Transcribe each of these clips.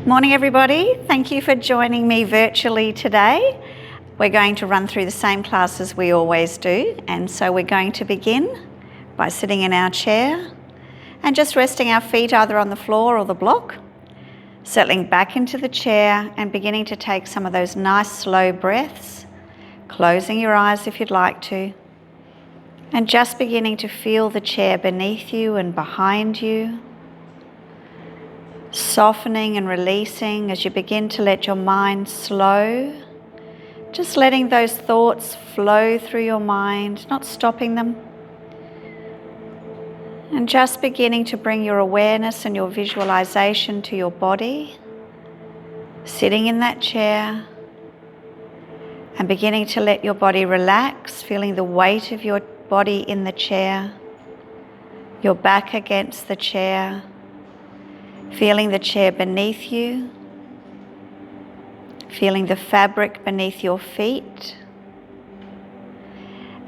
Morning everybody, thank you for joining me virtually today. We're going to run through the same class as we always do, and so we're going to begin by sitting in our chair and just resting our feet either on the floor or the block, settling back into the chair and beginning to take some of those nice slow breaths, closing your eyes if you'd like to, and just beginning to feel the chair beneath you and behind you, softening and releasing as you begin to let your mind slow, just letting those thoughts flow through your mind, not stopping them, and just beginning to bring your awareness and your visualization to your body, sitting in that chair and beginning to let your body relax, feeling the weight of your body in the chair, your back against the chair, feeling the chair beneath you, feeling the fabric beneath your feet,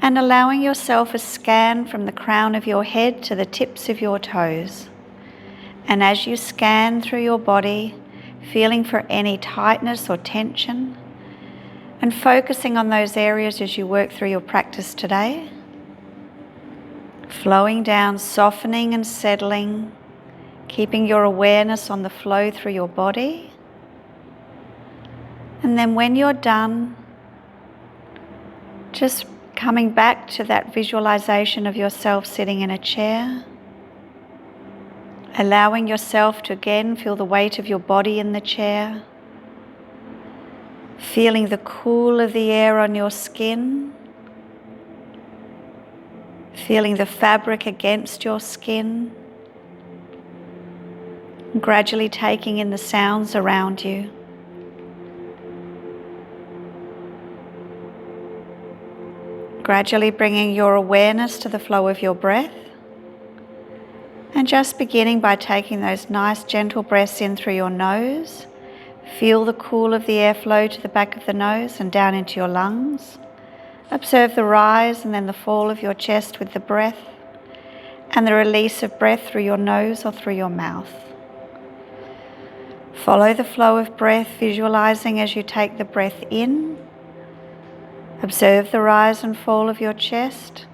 and allowing yourself a scan from the crown of your head to the tips of your toes. And as you scan through your body, feeling for any tightness or tension, and focusing on those areas as you work through your practice today, flowing down, softening and settling, keeping your awareness on the flow through your body. And then when you're done, just coming back to that visualization of yourself sitting in a chair, allowing yourself to again feel the weight of your body in the chair, feeling the cool of the air on your skin, feeling the fabric against your skin, gradually taking in the sounds around you. Gradually bringing your awareness to the flow of your breath, and just beginning by taking those nice gentle breaths in through your nose. Feel the cool of the airflow to the back of the nose and down into your lungs. Observe the rise and then the fall of your chest with the breath, and the release of breath through your nose or through your mouth. Follow the flow of breath, visualizing as you take the breath in. Observe the rise and fall of your chest.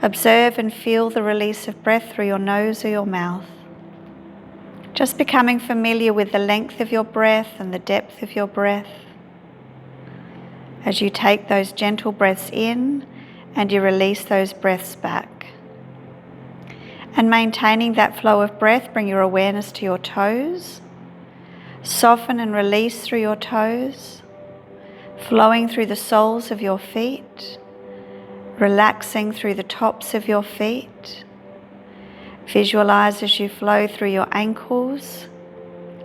Observe and feel the release of breath through your nose or your mouth. Just becoming familiar with the length of your breath and the depth of your breath. As you take those gentle breaths in and you release those breaths back. And maintaining that flow of breath, bring your awareness to your toes. Soften and release through your toes, flowing through the soles of your feet, relaxing through the tops of your feet. Visualize as you flow through your ankles.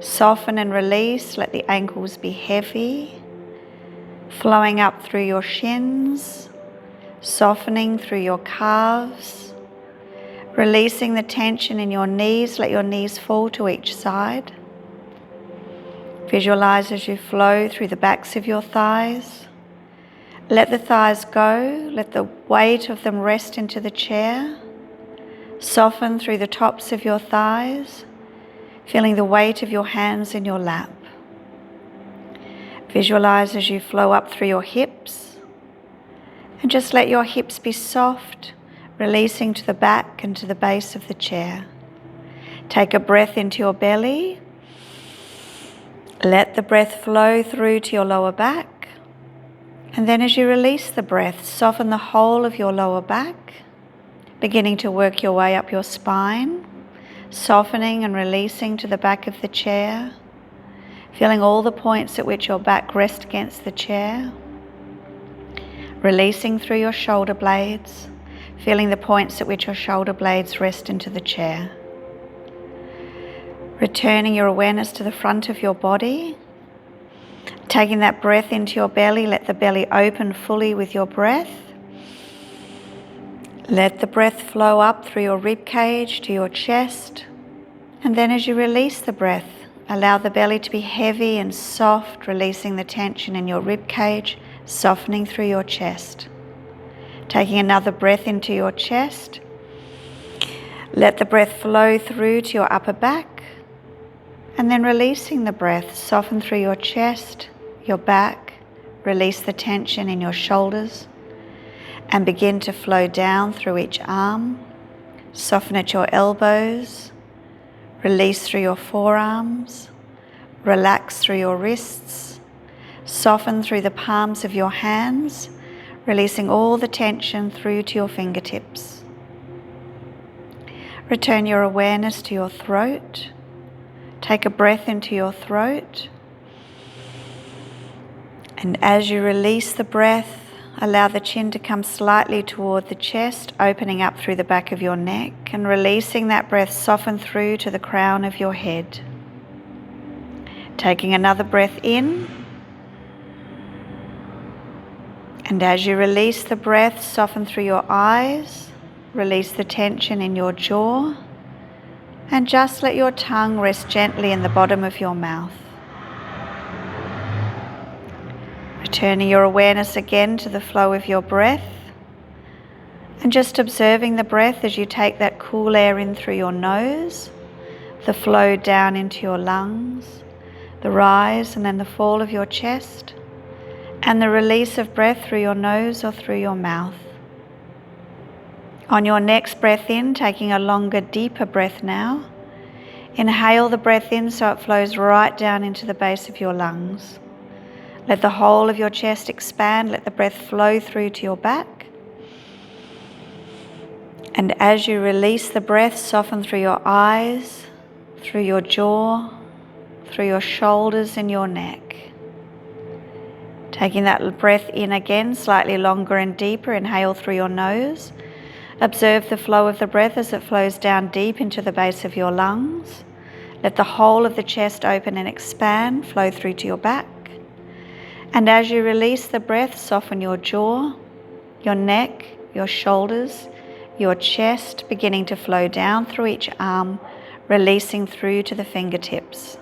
Soften and release, let the ankles be heavy, flowing up through your shins, softening through your calves, releasing the tension in your knees, let your knees fall to each side. Visualize as you flow through the backs of your thighs. Let the thighs go, let the weight of them rest into the chair. Soften through the tops of your thighs, feeling the weight of your hands in your lap. Visualize as you flow up through your hips, and just let your hips be soft, releasing to the back and to the base of the chair. Take a breath into your belly. Let the breath flow through to your lower back, and then as you release the breath, soften the whole of your lower back, beginning to work your way up your spine, softening and releasing to the back of the chair, feeling all the points at which your back rests against the chair, releasing through your shoulder blades, feeling the points at which your shoulder blades rest into the chair. Returning your awareness to the front of your body. Taking that breath into your belly, let the belly open fully with your breath. Let the breath flow up through your rib cage to your chest. And then as you release the breath, allow the belly to be heavy and soft, releasing the tension in your rib cage, softening through your chest. Taking another breath into your chest. Let the breath flow through to your upper back. And then releasing the breath, soften through your chest, your back, release the tension in your shoulders, and begin to flow down through each arm. Soften at your elbows, release through your forearms, relax through your wrists, soften through the palms of your hands, releasing all the tension through to your fingertips. Return your awareness to your throat. Take a breath into your throat. And as you release the breath, allow the chin to come slightly toward the chest, opening up through the back of your neck, and releasing that breath, soften through to the crown of your head. Taking another breath in. And as you release the breath, soften through your eyes, release the tension in your jaw, and just let your tongue rest gently in the bottom of your mouth. Returning your awareness again to the flow of your breath, and just observing the breath as you take that cool air in through your nose, the flow down into your lungs, the rise and then the fall of your chest, and the release of breath through your nose or through your mouth. On your next breath in, taking a longer, deeper breath now, inhale the breath in so it flows right down into the base of your lungs. Let the whole of your chest expand, let the breath flow through to your back. And as you release the breath, soften through your eyes, through your jaw, through your shoulders and your neck. Taking that breath in again, slightly longer and deeper, inhale through your nose. Observe the flow of the breath as it flows down deep into the base of your lungs. Let the whole of the chest open and expand, flow through to your back. And as you release the breath, soften your jaw, your neck, your shoulders, your chest, beginning to flow down through each arm, releasing through to the fingertips.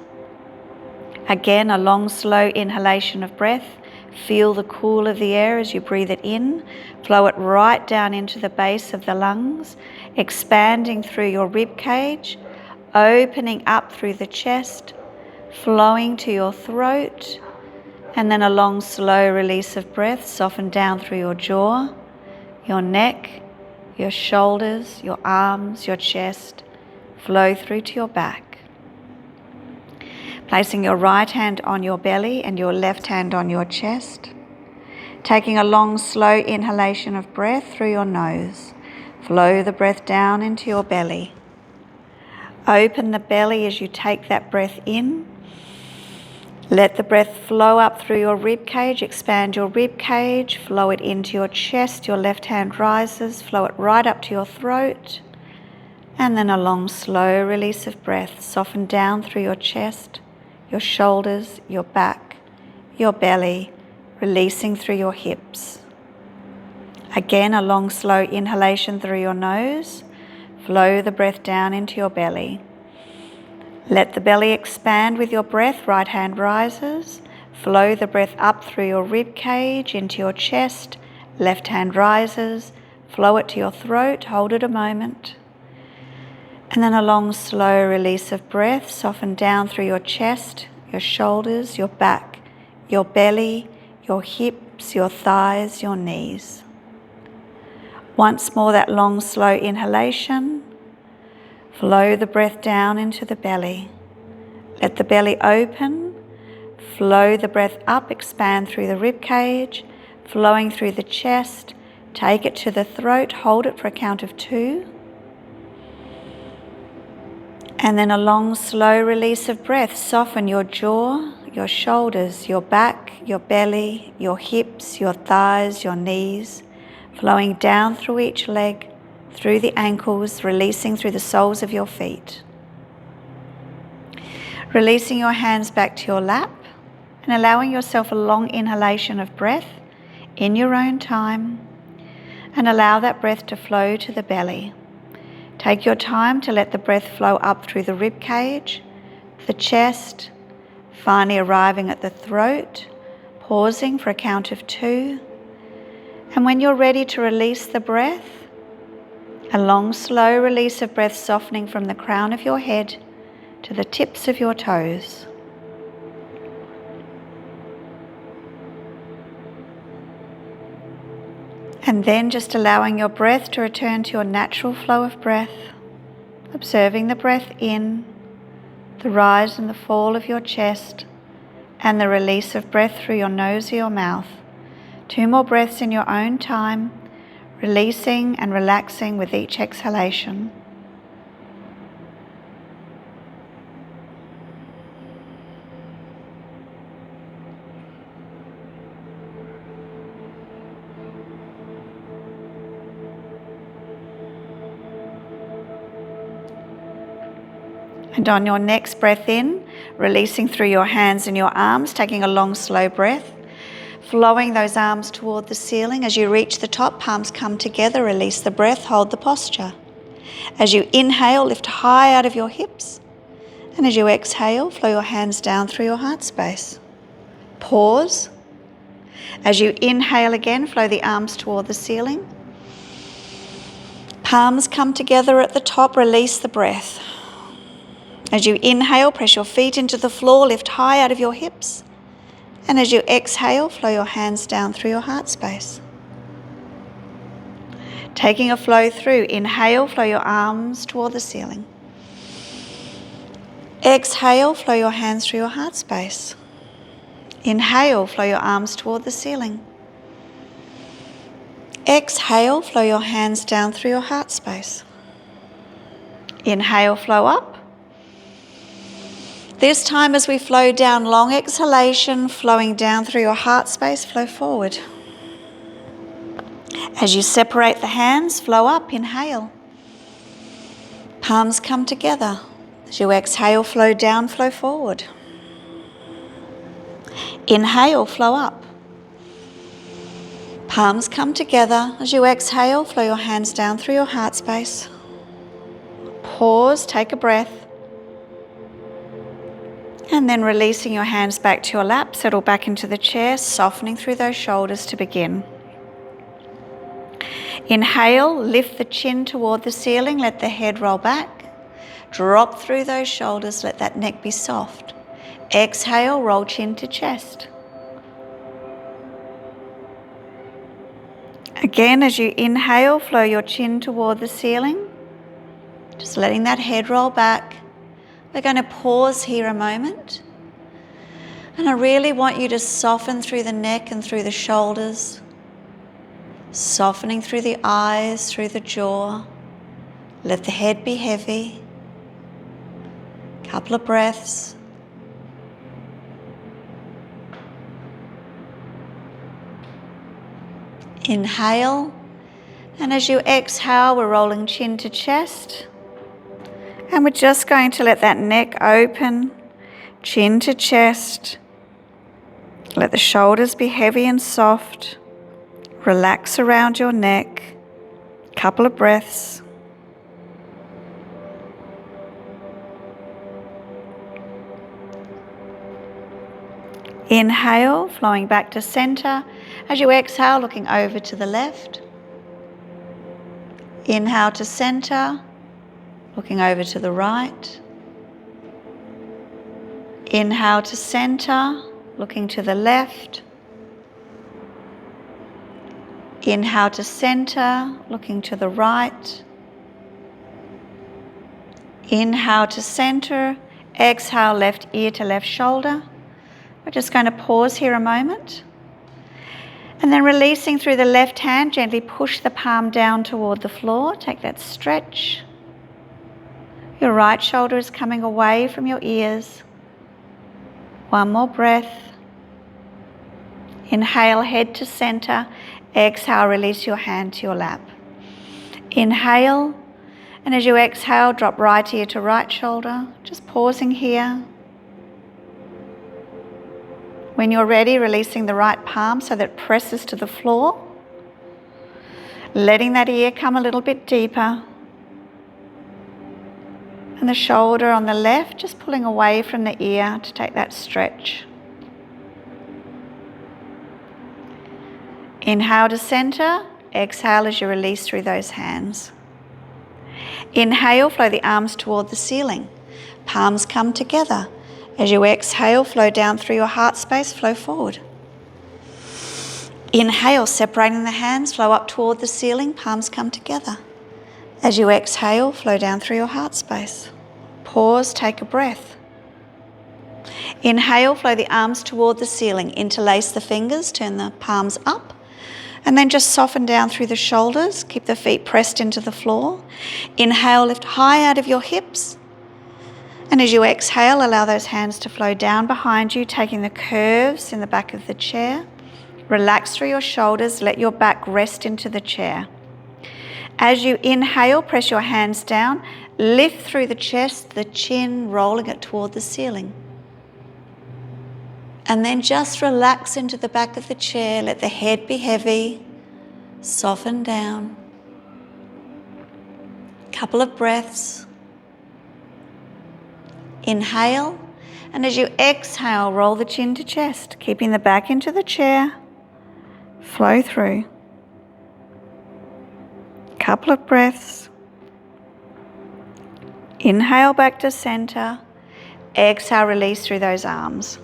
Again, a long, slow inhalation of breath. Feel the cool of the air as you breathe it in. Flow it right down into the base of the lungs, expanding through your rib cage, opening up through the chest, flowing to your throat, and then a long, slow release of breath. Soften down through your jaw, your neck, your shoulders, your arms, your chest. Flow through to your back. Placing your right hand on your belly and your left hand on your chest. Taking a long, slow inhalation of breath through your nose. Flow the breath down into your belly. Open the belly as you take that breath in. Let the breath flow up through your rib cage. Expand your rib cage. Flow it into your chest. Your left hand rises. Flow it right up to your throat. And then a long, slow release of breath. Soften down through your chest, your shoulders, your back, your belly, releasing through your hips. Again, a long, slow inhalation through your nose. Flow the breath down into your belly. Let the belly expand with your breath. Right hand rises. Flow the breath up through your rib cage into your chest. Left hand rises. Flow it to your throat. Hold it a moment. And then a long, slow release of breath. Soften down through your chest, your shoulders, your back, your belly, your hips, your thighs, your knees. Once more, that long, slow inhalation. Flow the breath down into the belly. Let the belly open. Flow the breath up, expand through the rib cage, flowing through the chest. Take it to the throat. Hold it for a count of 2. And then a long, slow release of breath. Soften your jaw, your shoulders, your back, your belly, your hips, your thighs, your knees, flowing down through each leg, through the ankles, releasing through the soles of your feet. Releasing your hands back to your lap and allowing yourself a long inhalation of breath in your own time, and allow that breath to flow to the belly. Take your time to let the breath flow up through the rib cage, the chest, finally arriving at the throat, pausing for a count of 2. And when you're ready to release the breath, a long, slow release of breath softening from the crown of your head to the tips of your toes. And then just allowing your breath to return to your natural flow of breath, observing the breath in, the rise and the fall of your chest, and the release of breath through your nose or your mouth. 2 more breaths in your own time, releasing and relaxing with each exhalation. And on your next breath in, releasing through your hands and your arms, taking a long, slow breath, flowing those arms toward the ceiling. As you reach the top, palms come together, release the breath, hold the posture. As you inhale, lift high out of your hips. And as you exhale, flow your hands down through your heart space. Pause. As you inhale again, flow the arms toward the ceiling. Palms come together at the top, release the breath. As you inhale, press your feet into the floor, lift high out of your hips. And as you exhale, flow your hands down through your heart space. Taking a flow through, inhale, flow your arms toward the ceiling. Exhale, flow your hands through your heart space. Inhale, flow your arms toward the ceiling. Exhale, flow your hands down through your heart space. Inhale, flow up. This time as we flow down, long exhalation, flowing down through your heart space, flow forward. As you separate the hands, flow up, inhale. Palms come together. As you exhale, flow down, flow forward. Inhale, flow up. Palms come together. As you exhale, flow your hands down through your heart space. Pause, take a breath. And then releasing your hands back to your lap, settle back into the chair, softening through those shoulders to begin. Inhale, lift the chin toward the ceiling, let the head roll back. Drop through those shoulders, let that neck be soft. Exhale, roll chin to chest. Again, as you inhale, flow your chin toward the ceiling, just letting that head roll back. We're going to pause here a moment. And I really want you to soften through the neck and through the shoulders, softening through the eyes, through the jaw. Let the head be heavy. Couple of breaths. Inhale. And as you exhale, we're rolling chin to chest. And we're just going to let that neck open, chin to chest. Let the shoulders be heavy and soft. Relax around your neck. Couple of breaths. Inhale, flowing back to center. As you exhale, looking over to the left. Inhale to center. Looking over to the right. Inhale to center, looking to the left. Inhale to center, looking to the right. Inhale to center, exhale left ear to left shoulder. We're just going to pause here a moment. And then releasing through the left hand, gently push the palm down toward the floor. Take that stretch. Your right shoulder is coming away from your ears. One more breath. Inhale, head to center. Exhale, release your hand to your lap. Inhale, and as you exhale, drop right ear to right shoulder. Just pausing here. When you're ready, releasing the right palm so that it presses to the floor. Letting that ear come a little bit deeper. And the shoulder on the left, just pulling away from the ear to take that stretch. Inhale to center. Exhale as you release through those hands. Inhale, flow the arms toward the ceiling. Palms come together. As you exhale, flow down through your heart space, flow forward. Inhale, separating the hands, flow up toward the ceiling, palms come together. As you exhale, flow down through your heart space. Pause, take a breath. Inhale, flow the arms toward the ceiling. Interlace the fingers, turn the palms up. And then just soften down through the shoulders. Keep the feet pressed into the floor. Inhale, lift high out of your hips. And as you exhale, allow those hands to flow down behind you, taking the curves in the back of the chair. Relax through your shoulders. Let your back rest into the chair. As you inhale, press your hands down. Lift through the chest, the chin, rolling it toward the ceiling. And then just relax into the back of the chair. Let the head be heavy. Soften down. Couple of breaths. Inhale. And as you exhale, roll the chin to chest, keeping the back into the chair. Flow through. Couple of breaths. Inhale back to center. Exhale, release through those arms.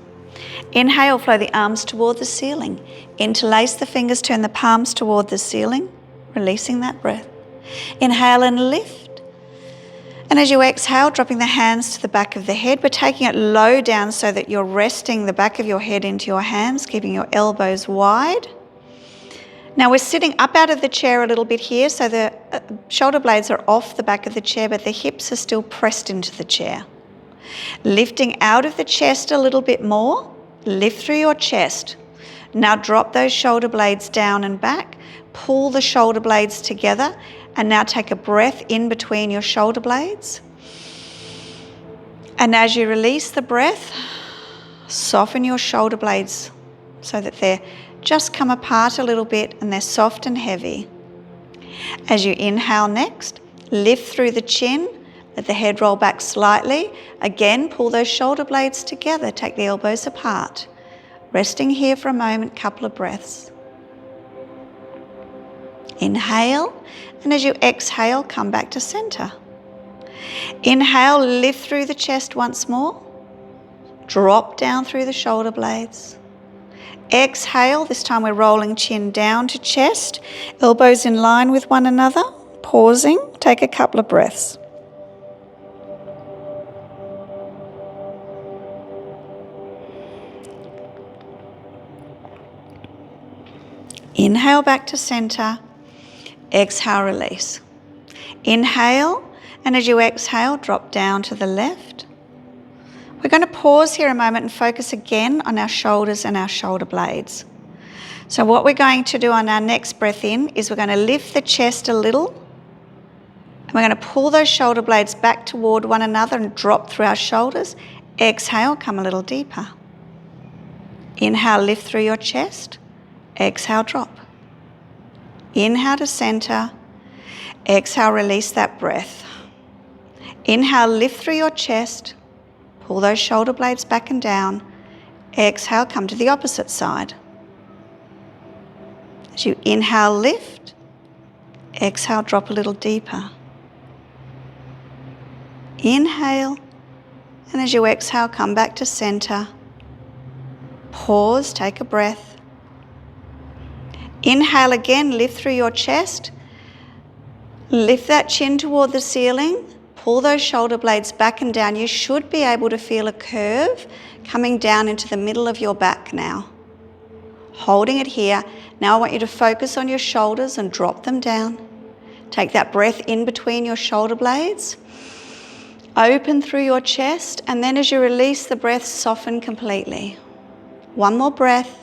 Inhale, flow the arms toward the ceiling. Interlace the fingers, turn the palms toward the ceiling, releasing that breath. Inhale and lift. And as you exhale, dropping the hands to the back of the head, but taking it low down so that you're resting the back of your head into your hands, keeping your elbows wide. Now we're sitting up out of the chair a little bit here, so the shoulder blades are off the back of the chair, but the hips are still pressed into the chair. Lifting out of the chest a little bit more. Lift through your chest. Now drop those shoulder blades down and back. Pull the shoulder blades together. And now take a breath in between your shoulder blades. And as you release the breath, soften your shoulder blades so that they're just come apart a little bit and they're soft and heavy. As you inhale next, lift through the chin. Let the head roll back slightly. Again, pull those shoulder blades together. Take the elbows apart. Resting here for a moment, couple of breaths. Inhale, and as you exhale, come back to center. Inhale, lift through the chest once more. Drop down through the shoulder blades. Exhale, this time we're rolling chin down to chest, elbows in line with one another. Pausing, take a couple of breaths. Inhale back to center. Exhale, release. Inhale, and as you exhale, drop down to the left. We're going to pause here a moment and focus again on our shoulders and our shoulder blades. So what we're going to do on our next breath in is we're going to lift the chest a little, and we're going to pull those shoulder blades back toward one another and drop through our shoulders. Exhale, come a little deeper. Inhale, lift through your chest. Exhale, drop. Inhale to center. Exhale, release that breath. Inhale, lift through your chest. Pull those shoulder blades back and down. Exhale, come to the opposite side. As you inhale, lift. Exhale, drop a little deeper. Inhale. And as you exhale, come back to center. Pause, take a breath. Inhale again, lift through your chest. Lift that chin toward the ceiling. Pull those shoulder blades back and down. You should be able to feel a curve coming down into the middle of your back now. Holding it here. Now I want you to focus on your shoulders and drop them down. Take that breath in between your shoulder blades. Open through your chest, and then as you release the breath, soften completely. One more breath.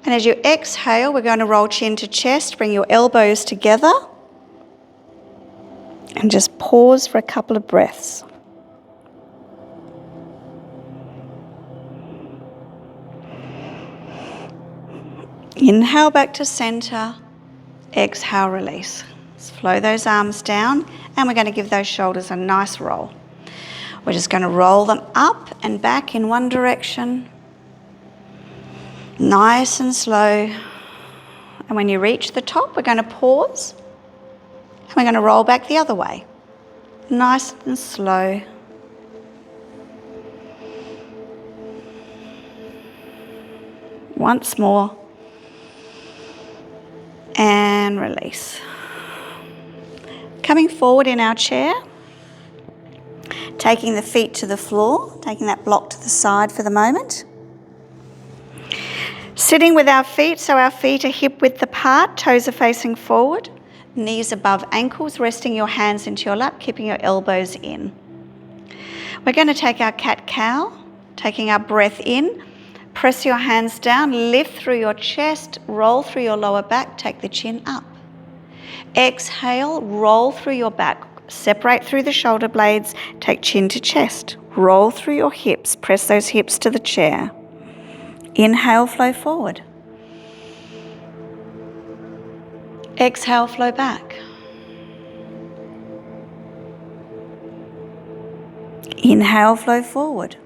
And as you exhale, we're going to roll chin to chest, bring your elbows together, and just pause for a couple of breaths. Inhale back to center, exhale, release. Let's flow those arms down, and we're going to give those shoulders a nice roll. We're just going to roll them up and back in one direction. Nice and slow. And when you reach the top, we're going to pause. And we're going to roll back the other way. Nice and slow. Once more. And release. Coming forward in our chair. Taking the feet to the floor. Taking that block to the side for the moment. Sitting with our feet, so our feet are hip width apart, toes are facing forward, knees above ankles, resting your hands into your lap, keeping your elbows in. We're going to take our cat-cow, taking our breath in, press your hands down, lift through your chest, roll through your lower back, take the chin up. Exhale, roll through your back, separate through the shoulder blades, take chin to chest, roll through your hips, press those hips to the chair. Inhale, flow forward. Exhale, flow back. Inhale, flow forward.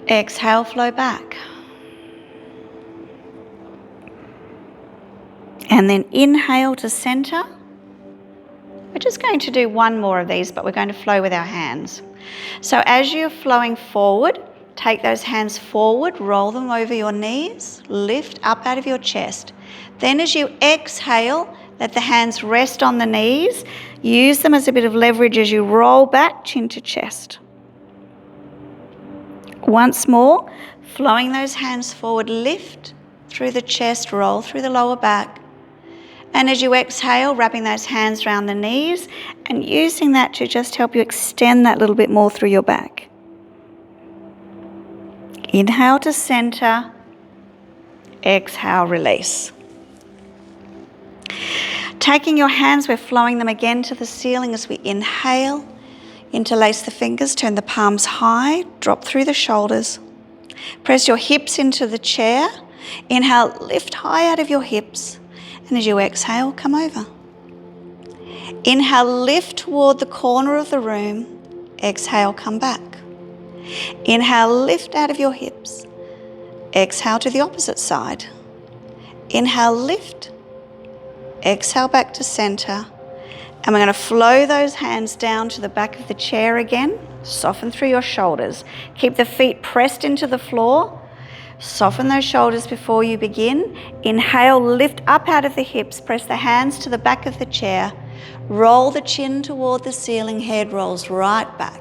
Exhale, flow back. And then inhale to center. We're just going to do one more of these, but we're going to flow with our hands. So as you're flowing forward, take those hands forward, roll them over your knees, lift up out of your chest. Then as you exhale, let the hands rest on the knees. Use them as a bit of leverage as you roll back, chin to chest. Once more, flowing those hands forward, lift through the chest, roll through the lower back. And as you exhale, wrapping those hands around the knees and using that to just help you extend that little bit more through your back. Inhale to center. Exhale, release. Taking your hands, we're flowing them again to the ceiling as we inhale. Interlace the fingers, turn the palms high, drop through the shoulders. Press your hips into the chair. Inhale, lift high out of your hips. And as you exhale, come over. Inhale, lift toward the corner of the room. Exhale, come back. Inhale, lift out of your hips. Exhale to the opposite side. Inhale, lift. Exhale back to center. And we're going to flow those hands down to the back of the chair again. Soften through your shoulders. Keep the feet pressed into the floor. Soften those shoulders before you begin. Inhale, lift up out of the hips. Press the hands to the back of the chair. Roll the chin toward the ceiling. Head rolls right back.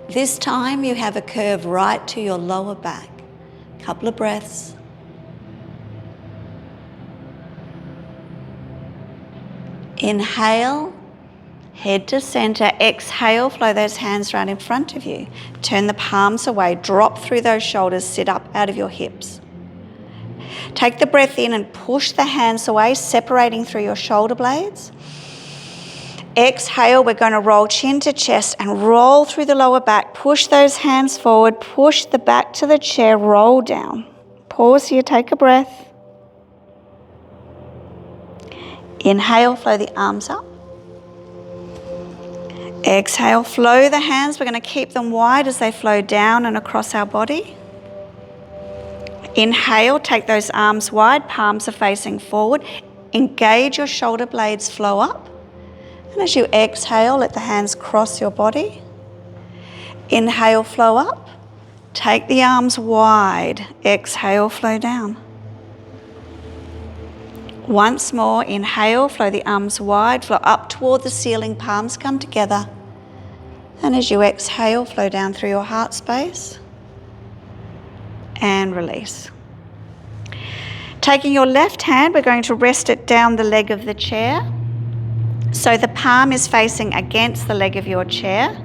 This time you have a curve right to your lower back. Couple of breaths. Inhale, head to center. Exhale, flow those hands right in front of you. Turn the palms away, drop through those shoulders, sit up out of your hips. Take the breath in and push the hands away, separating through your shoulder blades. Exhale, we're going to roll chin to chest and roll through the lower back. Push those hands forward, push the back to the chair, roll down. Pause here, take a breath. Inhale, flow the arms up. Exhale, flow the hands. We're going to keep them wide as they flow down and across our body. Inhale, take those arms wide, palms are facing forward. Engage your shoulder blades, flow up. And as you exhale, let the hands cross your body. Inhale, flow up. Take the arms wide. Exhale, flow down. Once more, inhale, flow the arms wide, flow up toward the ceiling, palms come together. And as you exhale, flow down through your heart space. And release. Taking your left hand, we're going to rest it down the leg of the chair. So the palm is facing against the leg of your chair,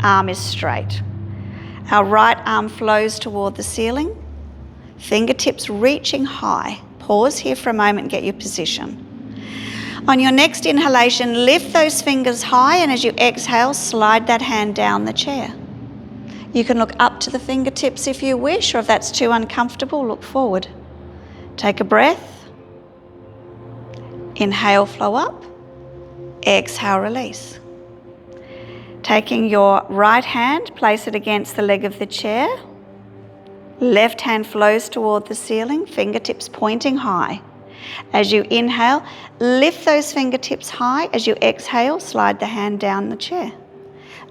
arm is straight. Our right arm flows toward the ceiling, fingertips reaching high. Pause here for a moment and get your position. On your next inhalation, lift those fingers high, and as you exhale, slide that hand down the chair. You can look up to the fingertips if you wish, or if that's too uncomfortable, look forward. Take a breath. Inhale, flow up. Exhale, release. Taking your right hand, place it against the leg of the chair. Left hand flows toward the ceiling, fingertips pointing high. As you inhale, lift those fingertips high. As you exhale, slide the hand down the chair.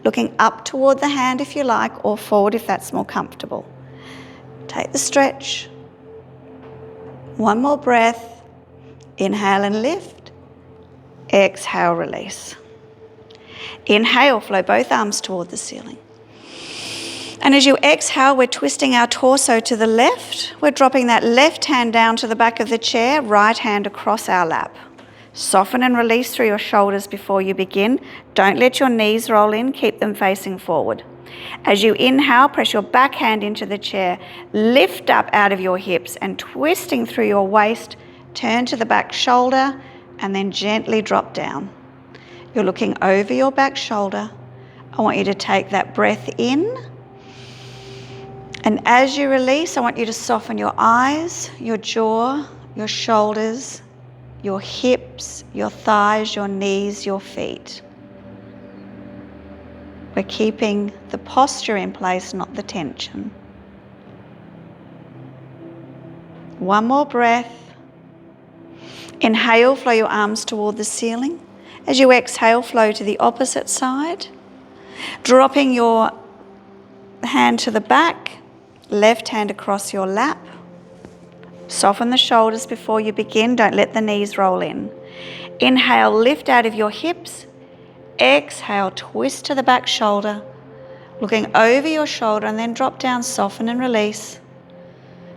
Looking up toward the hand if you like, or forward if that's more comfortable. Take the stretch. One more breath. Inhale and lift. Exhale, release. Inhale, flow both arms toward the ceiling. And as you exhale, we're twisting our torso to the left. We're dropping that left hand down to the back of the chair, right hand across our lap. Soften and release through your shoulders before you begin. Don't let your knees roll in, keep them facing forward. As you inhale, press your back hand into the chair, lift up out of your hips and twisting through your waist, turn to the back shoulder and then gently drop down. You're looking over your back shoulder. I want you to take that breath in. And as you release, I want you to soften your eyes, your jaw, your shoulders, your hips, your thighs, your knees, your feet. We're keeping the posture in place, not the tension. One more breath. Inhale, flow your arms toward the ceiling. As you exhale, flow to the opposite side. Dropping your hand to the back, left hand across your lap. Soften the shoulders before you begin. Don't let the knees roll in. Inhale, lift out of your hips. Exhale, twist to the back shoulder. Looking over your shoulder and then drop down, soften and release.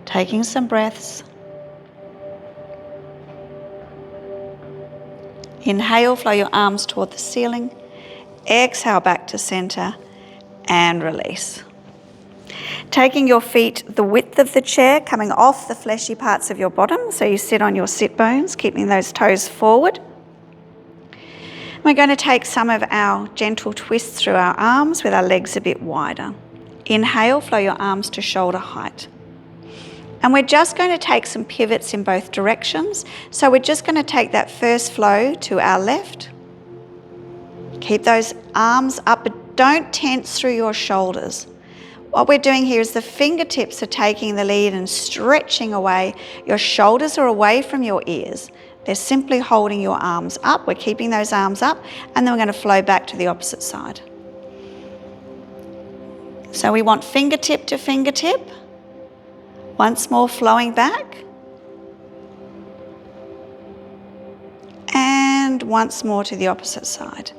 Taking some breaths. Inhale, flow your arms toward the ceiling. Exhale, back to center and release. Taking your feet the width of the chair, coming off the fleshy parts of your bottom, so you sit on your sit bones, keeping those toes forward. We're going to take some of our gentle twists through our arms with our legs a bit wider. Inhale, flow your arms to shoulder height. And we're just going to take some pivots in both directions. So we're just going to take that first flow to our left. Keep those arms up, but don't tense through your shoulders. What we're doing here is the fingertips are taking the lead and stretching away. Your shoulders are away from your ears. They're simply holding your arms up. We're keeping those arms up, and then we're going to flow back to the opposite side. So we want fingertip to fingertip. Once more, flowing back. And once more to the opposite side.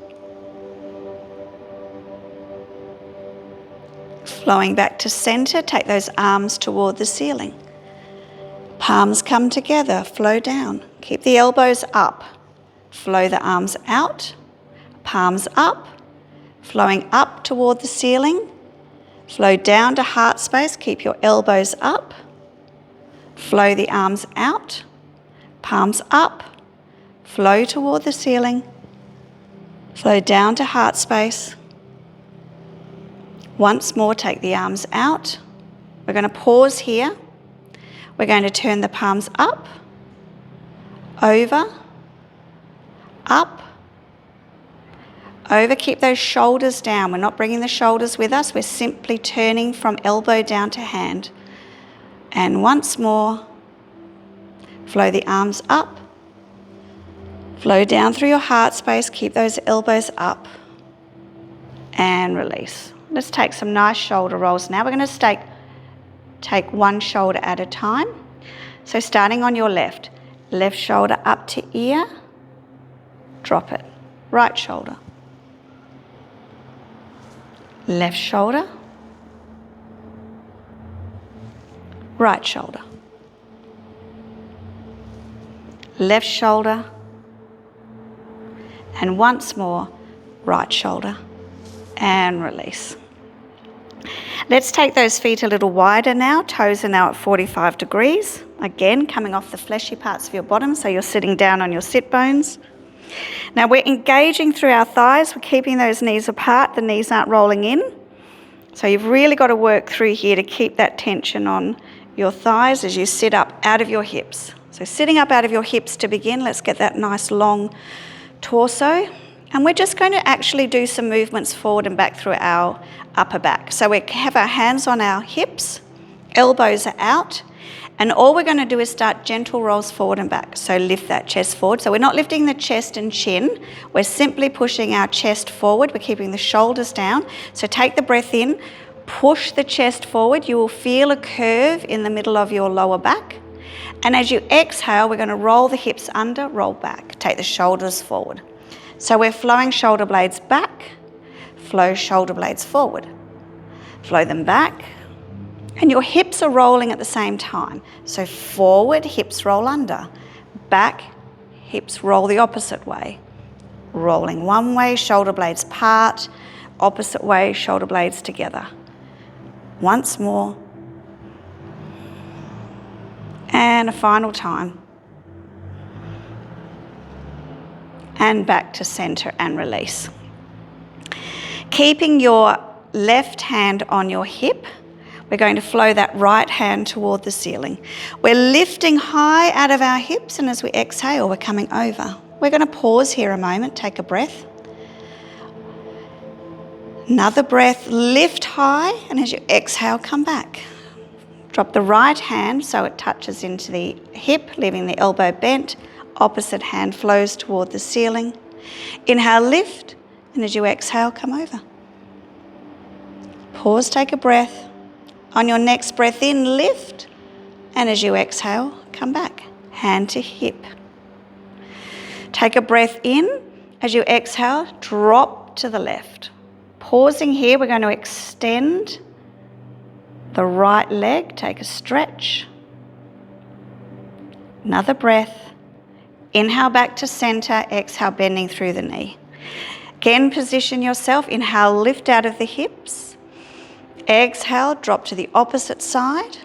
Flowing back to center, take those arms toward the ceiling. Palms come together, flow down. Keep the elbows up. Flow the arms out, palms up, flowing up toward the ceiling. Flow down to heart space, keep your elbows up. Flow the arms out, palms up, flow toward the ceiling. Flow down to heart space. Once more, take the arms out. We're going to pause here. We're going to turn the palms up, over, up, over. Keep those shoulders down. We're not bringing the shoulders with us. We're simply turning from elbow down to hand. And once more, flow the arms up. Flow down through your heart space. Keep those elbows up. And release. Let's take some nice shoulder rolls now. We're going to take one shoulder at a time. So starting on your left shoulder up to ear, drop it. Right shoulder. Left shoulder. Right shoulder. Left shoulder. And once more, right shoulder. And release. Let's take those feet a little wider now. Toes are now at 45 degrees. Again, coming off the fleshy parts of your bottom, so you're sitting down on your sit bones. Now we're engaging through our thighs. We're keeping those knees apart. The knees aren't rolling in. So you've really got to work through here to keep that tension on your thighs as you sit up out of your hips. So sitting up out of your hips to begin. Let's get that nice long torso. And we're just going to actually do some movements forward and back through our upper back. So we have our hands on our hips, elbows are out, and all we're going to do is start gentle rolls forward and back. So lift that chest forward. So we're not lifting the chest and chin, we're simply pushing our chest forward. We're keeping the shoulders down. So take the breath in, push the chest forward. You will feel a curve in the middle of your lower back. And as you exhale, we're going to roll the hips under, roll back. Take the shoulders forward. So we're flowing shoulder blades back, flow shoulder blades forward. Flow them back. And your hips are rolling at the same time. So forward, hips roll under. Back, hips roll the opposite way. Rolling one way, shoulder blades part. Opposite way, shoulder blades together. Once more. And a final time. And back to center and release. Keeping your left hand on your hip, we're going to flow that right hand toward the ceiling. We're lifting high out of our hips, and as we exhale, we're coming over. We're going to pause here a moment, take a breath. Another breath, lift high, and as you exhale, come back. Drop the right hand so it touches into the hip, leaving the elbow bent. Opposite hand flows toward the ceiling. Inhale, lift, and as you exhale, come over. Pause, take a breath. On your next breath in, lift, and as you exhale, come back. Hand to hip. Take a breath in. As you exhale, drop to the left. Pausing here, we're going to extend the right leg. Take a stretch. Another breath. Inhale back to center. Exhale, bending through the knee. Again, position yourself. Inhale, lift out of the hips. Exhale, drop to the opposite side.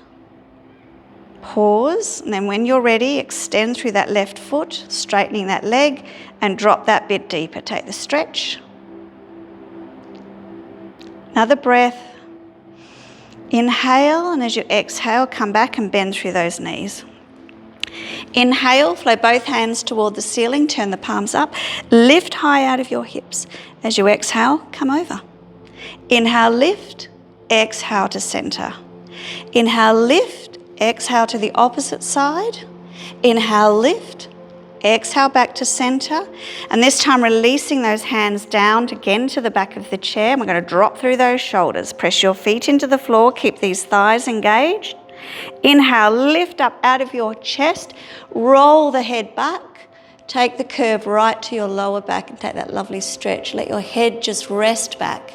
Pause, and then when you're ready, extend through that left foot, straightening that leg, and drop that bit deeper. Take the stretch. Another breath. Inhale, and as you exhale, come back and bend through those knees. Inhale, flow both hands toward the ceiling, turn the palms up, lift high out of your hips. As you exhale, come over. Inhale, lift, exhale to center. Inhale, lift, exhale to the opposite side. Inhale, lift, exhale back to center. And this time releasing those hands down again to the back of the chair. And we're going to drop through those shoulders. Press your feet into the floor, keep these thighs engaged. Inhale, lift up out of your chest, roll the head back. Take the curve right to your lower back and take that lovely stretch. Let your head just rest back.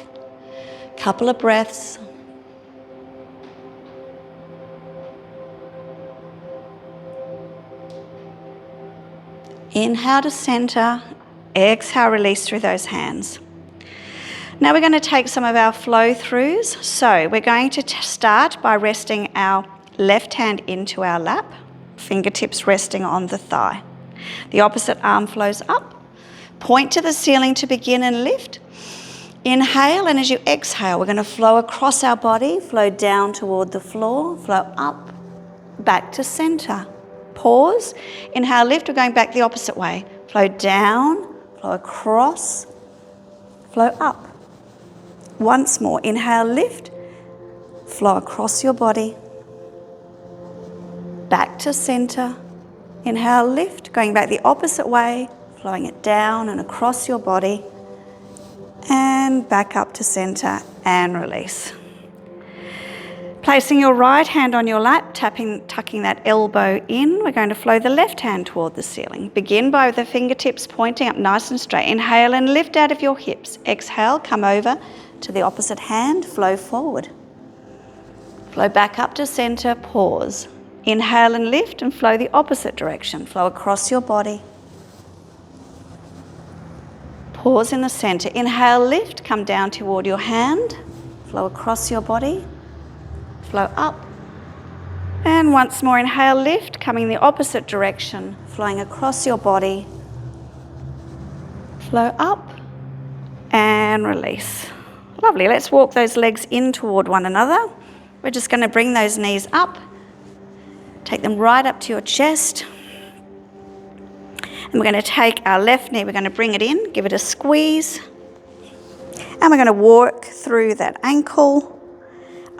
Couple of breaths. Inhale to center, exhale, release through those hands. Now we're going to take some of our flow throughs. So we're going to start by resting our left hand into our lap, fingertips resting on the thigh. The opposite arm flows up. Point to the ceiling to begin and lift. Inhale, and as you exhale, we're going to flow across our body, flow down toward the floor, flow up, back to center. Pause. Inhale, lift. We're going back the opposite way. Flow down, flow across, flow up. Once more. Inhale, lift. Flow across your body. Back to center. Inhale, lift. Going back the opposite way, flowing it down and across your body. And back up to center and release. Placing your right hand on your lap, tucking that elbow in, we're going to flow the left hand toward the ceiling. Begin by the fingertips pointing up nice and straight. Inhale and lift out of your hips. Exhale, come over to the opposite hand, flow forward. Flow back up to center, pause. Inhale and lift and flow the opposite direction. Flow across your body. Pause in the center. Inhale, lift, come down toward your hand. Flow across your body. Flow up. And once more, inhale, lift, coming the opposite direction, flowing across your body. Flow up and release. Lovely. Let's walk those legs in toward one another. We're just going to bring those knees up. Take them right up to your chest. And we're going to take our left knee, we're going to bring it in, give it a squeeze. And we're going to walk through that ankle,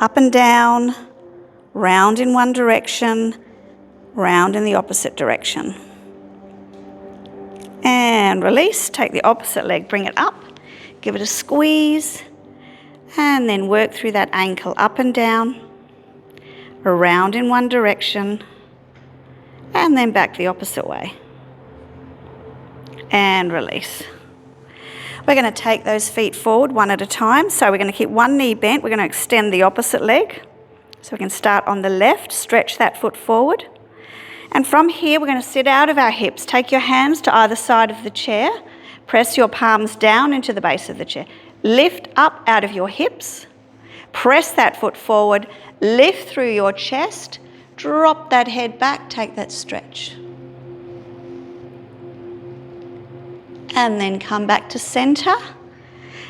up and down, round in one direction, round in the opposite direction. And release, take the opposite leg, bring it up, give it a squeeze, And then work through that ankle up and down, around in one direction, and then back the opposite way. And release. We're going to take those feet forward one at a time. So we're going to keep one knee bent. We're going to extend the opposite leg. So we can start on the left, stretch that foot forward. And from here, we're going to sit out of our hips. Take your hands to either side of the chair. Press your palms down into the base of the chair. Lift up out of your hips. Press that foot forward. Lift through your chest. Drop that head back. Take that stretch. And then come back to centre.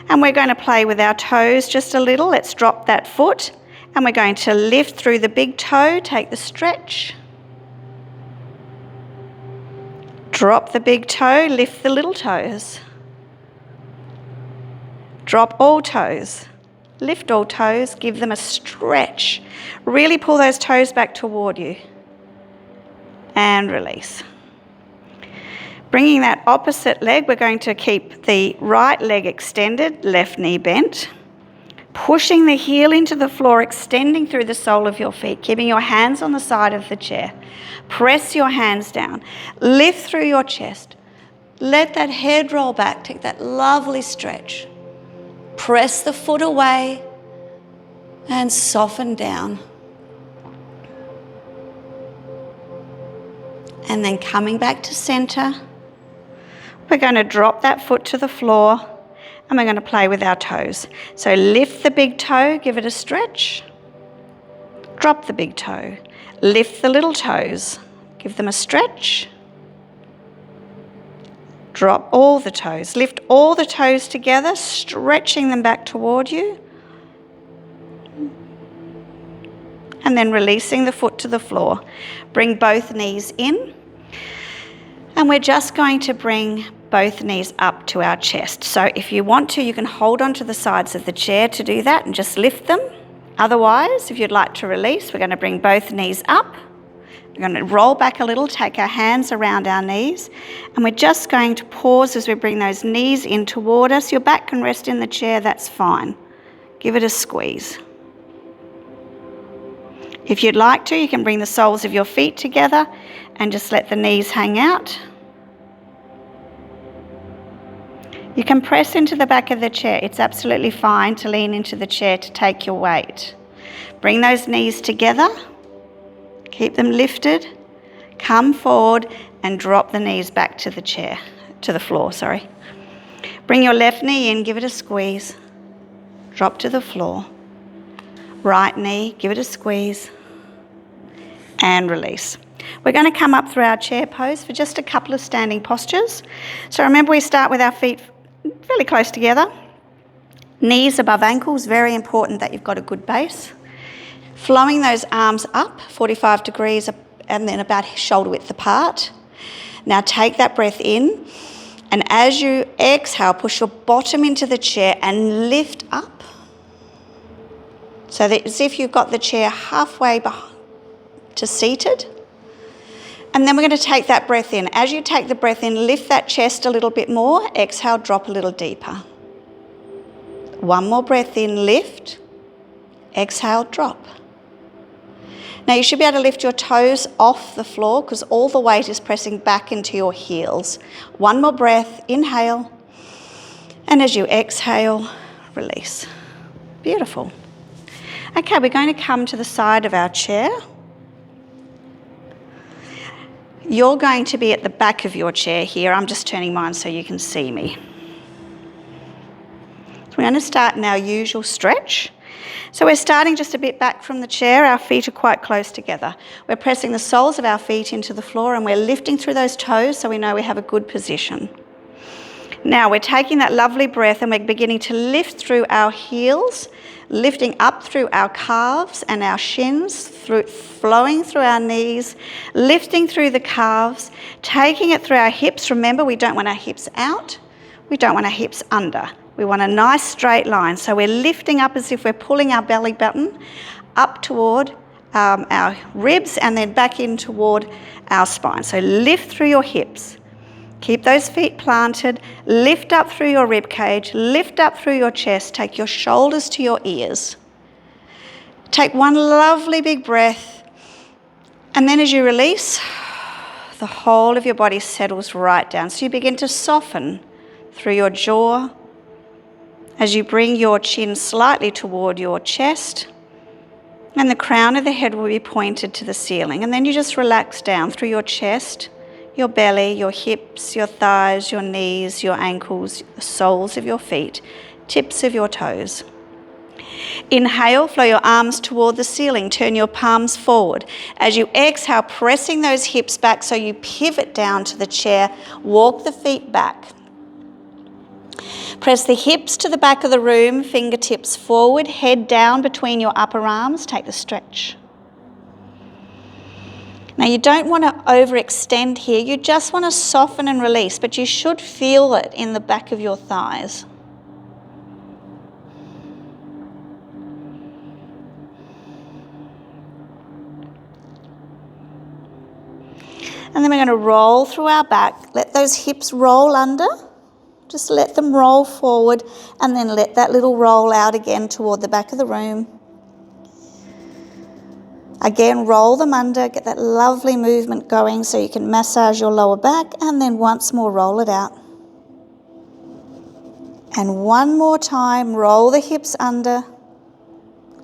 And we're going to play with our toes just a little. Let's drop that foot. And we're going to lift through the big toe. Take the stretch. Drop the big toe, lift the little toes. Drop all toes, lift all toes, give them a stretch. Really pull those toes back toward you. And release. Bringing that opposite leg, we're going to keep the right leg extended, left knee bent. Pushing the heel into the floor, extending through the sole of your feet, keeping your hands on the side of the chair. Press your hands down. Lift through your chest. Let that head roll back. Take that lovely stretch. Press the foot away and soften down. And then coming back to centre, we're going to drop that foot to the floor and we're going to play with our toes. So lift the big toe, give it a stretch. Drop the big toe. Lift the little toes, give them a stretch. Drop all the toes. Lift all the toes together, stretching them back toward you. And then releasing the foot to the floor. Bring both knees in. And we're just going to bring both knees up to our chest. So if you want to, you can hold onto the sides of the chair to do that and just lift them. Otherwise, if you'd like to release, we're going to bring both knees up. We're going to roll back a little, take our hands around our knees, and we're just going to pause as we bring those knees in toward us. Your back can rest in the chair, that's fine. Give it a squeeze. If you'd like to, you can bring the soles of your feet together and just let the knees hang out. You can press into the back of the chair. It's absolutely fine to lean into the chair to take your weight. Bring those knees together. Keep them lifted. Come forward and drop the knees back to the chair, to the floor, sorry. Bring your left knee in, give it a squeeze. Drop to the floor. Right knee, give it a squeeze. And release. We're going to come up through our chair pose for just a couple of standing postures. So remember, we start with our feet fairly close together. Knees above ankles, very important that you've got a good base. Flowing those arms up, 45 degrees, and then about shoulder width apart. Now take that breath in, and as you exhale, push your bottom into the chair and lift up. So that as if you've got the chair halfway to seated. And then we're going to take that breath in. As you take the breath in, lift that chest a little bit more. Exhale, drop a little deeper. One more breath in, lift. Exhale, drop. Now you should be able to lift your toes off the floor because all the weight is pressing back into your heels. One more breath, inhale. And as you exhale, release. Beautiful. Okay, we're going to come to the side of our chair. You're going to be at the back of your chair here. I'm just turning mine so you can see me. So we're going to start in our usual stretch. So we're starting just a bit back from the chair. Our feet are quite close together. We're pressing the soles of our feet into the floor and we're lifting through those toes so we know we have a good position. Now we're taking that lovely breath and we're beginning to lift through our heels, lifting up through our calves and our shins, flowing through our knees, lifting through the calves, taking it through our hips. Remember, we don't want our hips out. We don't want our hips under. We want a nice straight line. So we're lifting up as if we're pulling our belly button up toward our ribs and then back in toward our spine. So lift through your hips. Keep those feet planted. Lift up through your rib cage. Lift up through your chest. Take your shoulders to your ears. Take one lovely big breath. And then as you release, the whole of your body settles right down. So you begin to soften through your jaw as you bring your chin slightly toward your chest. And the crown of the head will be pointed to the ceiling. And then you just relax down through your chest, your belly, your hips, your thighs, your knees, your ankles, the soles of your feet, tips of your toes. Inhale, flow your arms toward the ceiling. Turn your palms forward. As you exhale, pressing those hips back so you pivot down to the chair. Walk the feet back. Press the hips to the back of the room, fingertips forward, head down between your upper arms. Take the stretch. Now you don't want to overextend here, you just want to soften and release, but you should feel it in the back of your thighs. And then we're going to roll through our back, let those hips roll under, just let them roll forward and then let that little roll out again toward the back of the room. Again, roll them under, get that lovely movement going so you can massage your lower back, and then once more roll it out. And one more time, roll the hips under,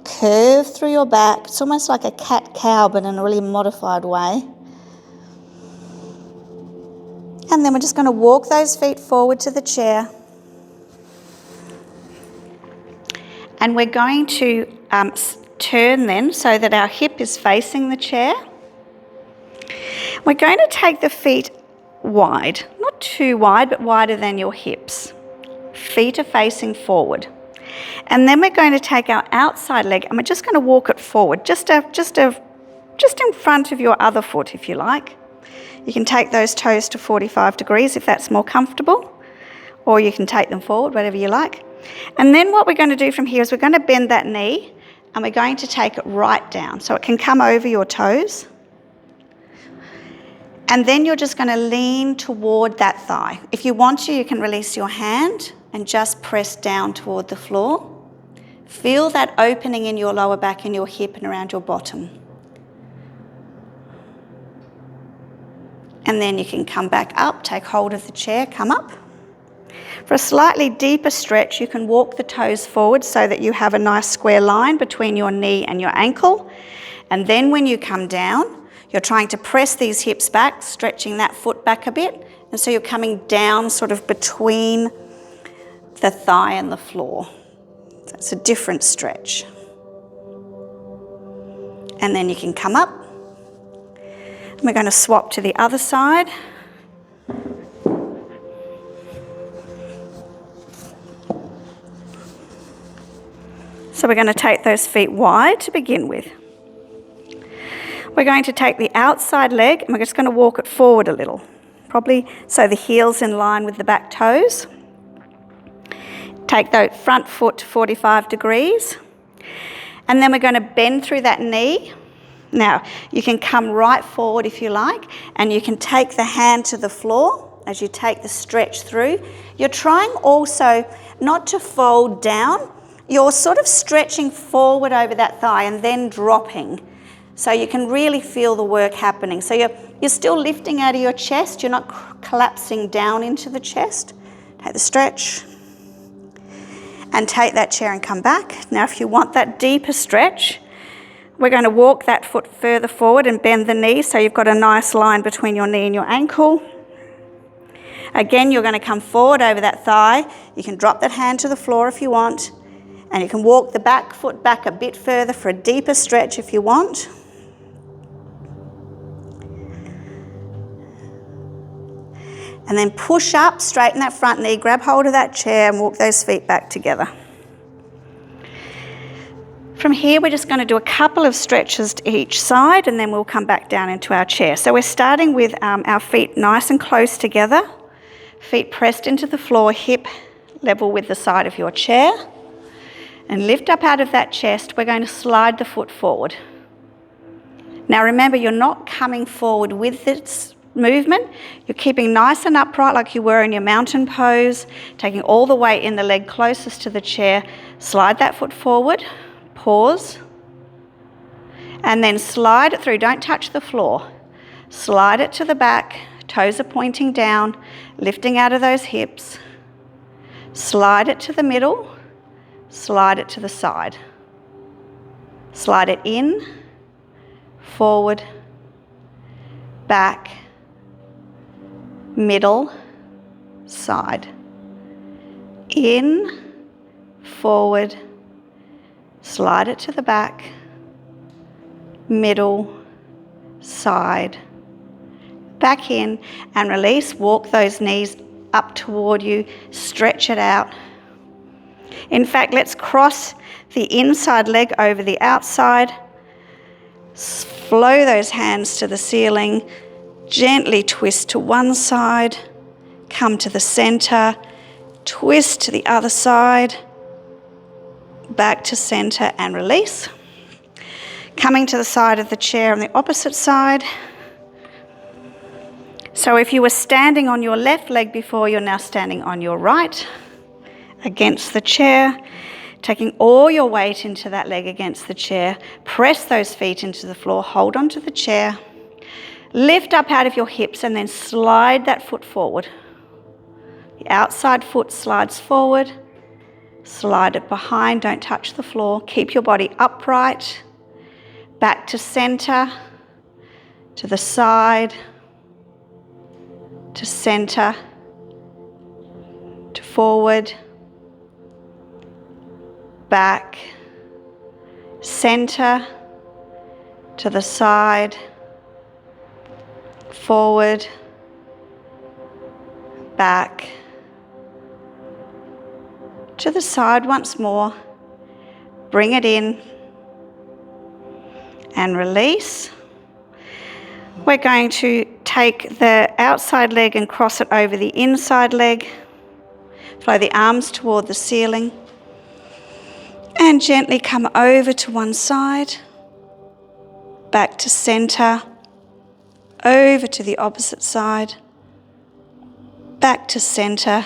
curve through your back. It's almost like a cat-cow, but in a really modified way. And then we're just going to walk those feet forward to the chair. And we're going to turn then so that our hip is facing the chair. We're going to take the feet wide, not too wide, but wider than your hips. Feet are facing forward. And then we're going to take our outside leg and we're just going to walk it forward, just in front of your other foot, if you like. You can take those toes to 45 degrees if that's more comfortable, or you can take them forward, whatever you like. And then what we're going to do from here is we're going to bend that knee and we're going to take it right down so it can come over your toes. And then you're just going to lean toward that thigh. If you want to, you can release your hand and just press down toward the floor. Feel that opening in your lower back and your hip and around your bottom. And then you can come back up, take hold of the chair, come up. For a slightly deeper stretch, you can walk the toes forward so that you have a nice square line between your knee and your ankle. And then when you come down, you're trying to press these hips back, stretching that foot back a bit. And so you're coming down sort of between the thigh and the floor. So it's a different stretch. And then you can come up. We're going to swap to the other side. So we're going to take those feet wide to begin with. We're going to take the outside leg and we're just going to walk it forward a little, probably so the heel's in line with the back toes. Take the front foot to 45 degrees. And then we're going to bend through that knee. Now, you can come right forward if you like, and you can take the hand to the floor as you take the stretch through. You're trying also not to fold down. You're sort of stretching forward over that thigh and then dropping. So you can really feel the work happening. So you're still lifting out of your chest. You're not collapsing down into the chest. Take the stretch and take that chair and come back. Now, if you want that deeper stretch, we're going to walk that foot further forward and bend the knee so you've got a nice line between your knee and your ankle. Again, you're going to come forward over that thigh. You can drop that hand to the floor if you want. And you can walk the back foot back a bit further for a deeper stretch if you want. And then push up, straighten that front knee, grab hold of that chair and walk those feet back together. From here, we're just going to do a couple of stretches to each side and then we'll come back down into our chair. So we're starting with our feet nice and close together, feet pressed into the floor, hip level with the side of your chair. And lift up out of that chest, we're going to slide the foot forward. Now remember, you're not coming forward with movement, you're keeping nice and upright like you were in your mountain pose, taking all the weight in the leg closest to the chair. Slide that foot forward, pause, and then slide it through. Don't touch the floor. Slide it to the back, toes are pointing down, lifting out of those hips. Slide it to the middle, slide it to the side. Slide it in, forward, back, middle, side. In, forward, slide it to the back, middle, side. Back in and release. Walk those knees up toward you. Stretch it out. In fact, let's cross the inside leg over the outside. Flow those hands to the ceiling. Gently twist to one side. Come to the center. Twist to the other side. Back to center and release. Coming to the side of the chair on the opposite side. So if you were standing on your left leg before, you're now standing on your right against the chair, taking all your weight into that leg against the chair. Press those feet into the floor, hold onto the chair, lift up out of your hips and then slide that foot forward. The outside foot slides forward, slide it behind, don't touch the floor. Keep your body upright, back to center, to the side, to center, to forward, back, center, to the side, forward, back, to the side once more. Bring it in and release. We're going to take the outside leg and cross it over the inside leg. Flow the arms toward the ceiling. And gently come over to one side. Back to center. Over to the opposite side. Back to center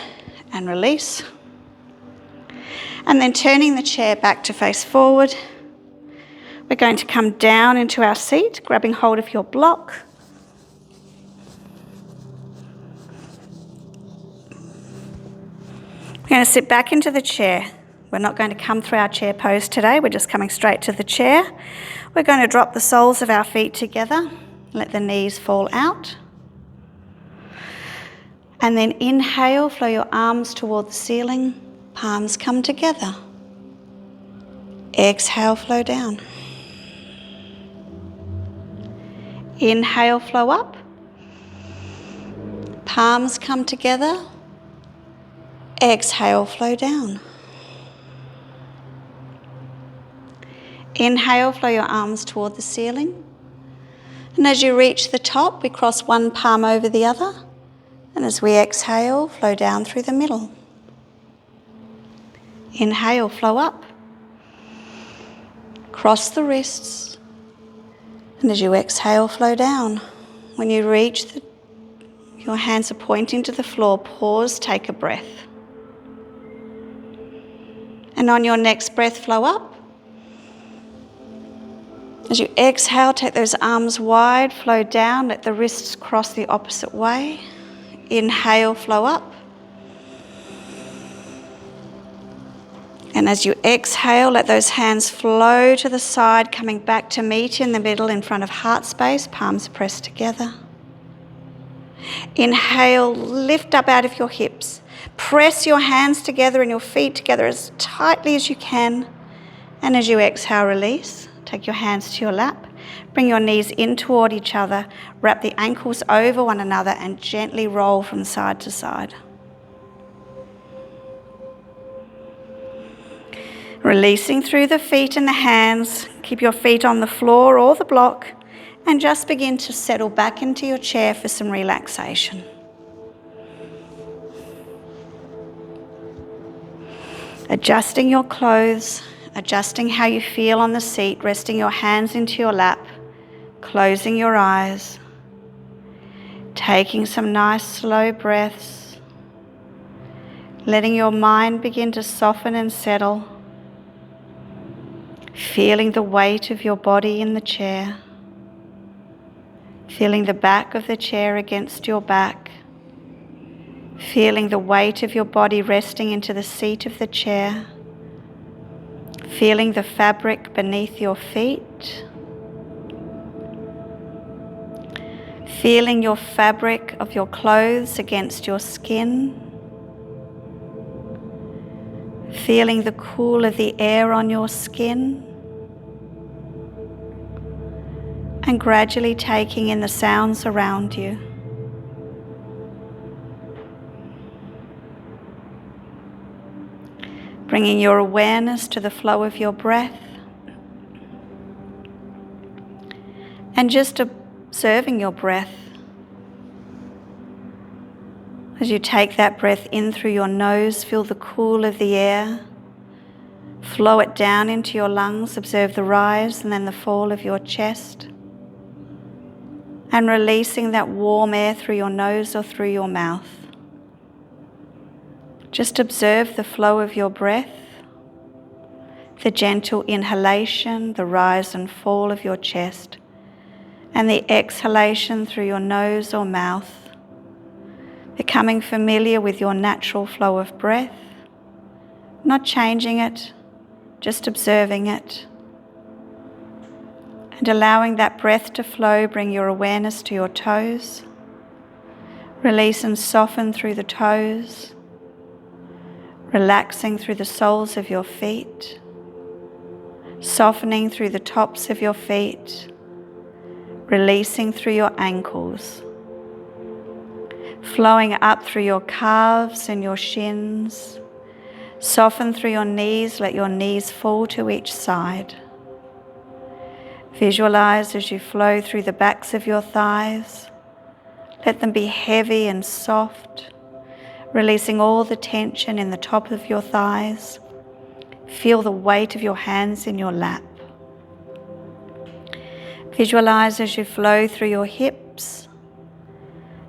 and release. And then turning the chair back to face forward. We're going to come down into our seat, grabbing hold of your block. We're going to sit back into the chair. We're not going to come through our chair pose today. We're just coming straight to the chair. We're going to drop the soles of our feet together. Let the knees fall out. And then inhale, flow your arms toward the ceiling. Palms come together. Exhale, flow down. Inhale, flow up. Palms come together. Exhale, flow down. Inhale, flow your arms toward the ceiling. And as you reach the top, we cross one palm over the other. And as we exhale, flow down through the middle. Inhale, flow up. Cross the wrists. And as you exhale, flow down. When you reach your hands are pointing to the floor, pause, take a breath. And on your next breath, flow up. As you exhale, take those arms wide, flow down, let the wrists cross the opposite way. Inhale, flow up. And as you exhale, let those hands flow to the side, coming back to meet in the middle in front of heart space, palms pressed together. Inhale, lift up out of your hips. Press your hands together and your feet together as tightly as you can. And as you exhale, release. Take your hands to your lap. Bring your knees in toward each other. Wrap the ankles over one another and gently roll from side to side. Releasing through the feet and the hands. Keep your feet on the floor or the block and just begin to settle back into your chair for some relaxation. Adjusting your clothes, adjusting how you feel on the seat, resting your hands into your lap, closing your eyes. Taking some nice slow breaths, letting your mind begin to soften and settle, feeling the weight of your body in the chair, feeling the back of the chair against your back, feeling the weight of your body resting into the seat of the chair, feeling the fabric beneath your feet, feeling your fabric of your clothes against your skin, feeling the cool of the air on your skin, and gradually taking in the sounds around you. Bringing your awareness to the flow of your breath and just observing your breath. As you take that breath in through your nose, feel the cool of the air, flow it down into your lungs, observe the rise and then the fall of your chest, and releasing that warm air through your nose or through your mouth. Just observe the flow of your breath, the gentle inhalation, the rise and fall of your chest, and the exhalation through your nose or mouth, becoming familiar with your natural flow of breath, not changing it, just observing it. And allowing that breath to flow, bring your awareness to your toes. Release and soften through the toes, relaxing through the soles of your feet, softening through the tops of your feet, releasing through your ankles, flowing up through your calves and your shins. Soften through your knees, let your knees fall to each side. Visualize as you flow through the backs of your thighs. Let them be heavy and soft, releasing all the tension in the top of your thighs. Feel the weight of your hands in your lap. Visualize as you flow through your hips.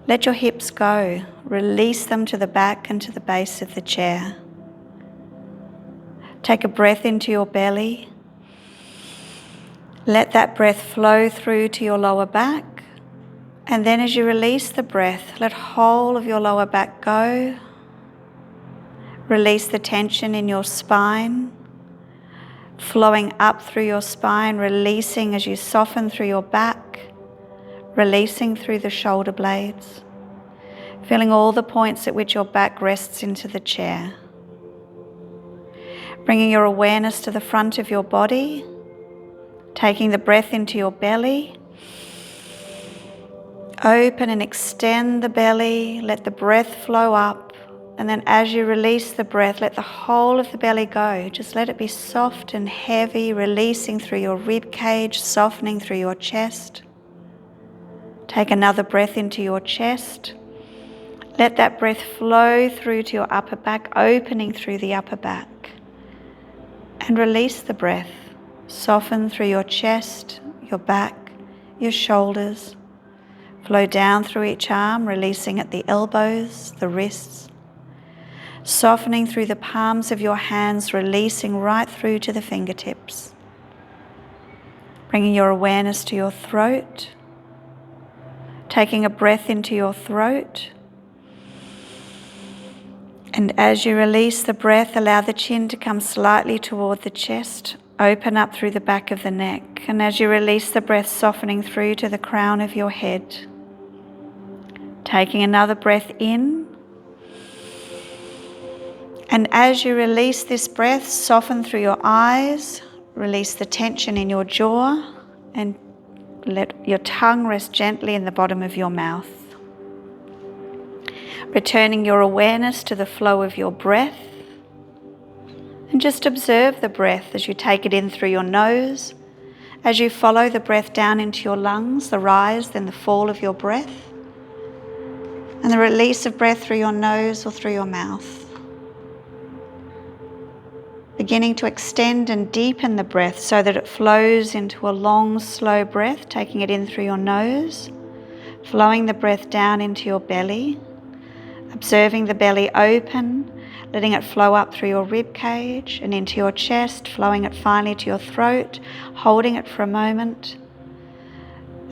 Let your hips go. Release them to the back and to the base of the chair. Take a breath into your belly. Let that breath flow through to your lower back. And then as you release the breath, let whole of your lower back go. Release the tension in your spine, flowing up through your spine, releasing as you soften through your back, releasing through the shoulder blades, feeling all the points at which your back rests into the chair. Bringing your awareness to the front of your body, taking the breath into your belly. Open and extend the belly, let the breath flow up. And then as you release the breath, let the whole of the belly go. Just let it be soft and heavy, releasing through your rib cage, softening through your chest. Take another breath into your chest. Let that breath flow through to your upper back, opening through the upper back. And release the breath. Soften through your chest, your back, your shoulders. Flow down through each arm, releasing at the elbows, the wrists. Softening through the palms of your hands, releasing right through to the fingertips. Bringing your awareness to your throat. Taking a breath into your throat. And as you release the breath, allow the chin to come slightly toward the chest. Open up through the back of the neck. And as you release the breath, softening through to the crown of your head. Taking another breath in. And as you release this breath, soften through your eyes, release the tension in your jaw, and let your tongue rest gently in the bottom of your mouth. Returning your awareness to the flow of your breath, and just observe the breath as you take it in through your nose, as you follow the breath down into your lungs, the rise, then the fall of your breath, and the release of breath through your nose or through your mouth. Beginning to extend and deepen the breath so that it flows into a long, slow breath, taking it in through your nose, flowing the breath down into your belly, observing the belly open, letting it flow up through your rib cage and into your chest, flowing it finally to your throat, holding it for a moment.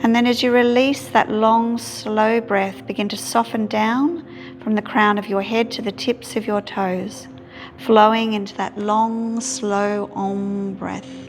And then as you release that long, slow breath, begin to soften down from the crown of your head to the tips of your toes, flowing into that long, slow Om breath.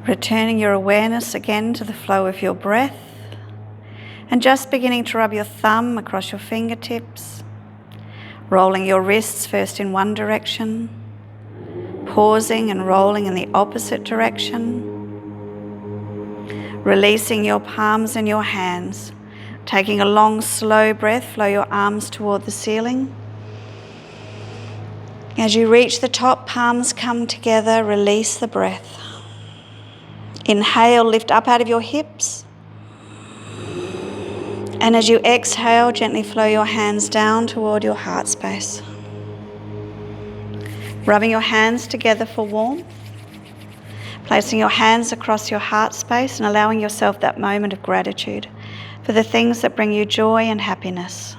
Returning your awareness again to the flow of your breath and just beginning to rub your thumb across your fingertips, rolling your wrists first in one direction, pausing and rolling in the opposite direction, releasing your palms and your hands, taking a long, slow breath, flow your arms toward the ceiling. As you reach the top, palms come together, release the breath. Inhale, lift up out of your hips. And as you exhale, gently flow your hands down toward your heart space. Rubbing your hands together for warmth. Placing your hands across your heart space and allowing yourself that moment of gratitude for the things that bring you joy and happiness.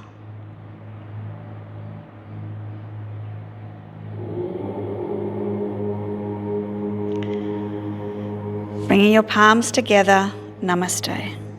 Bringing your palms together, namaste.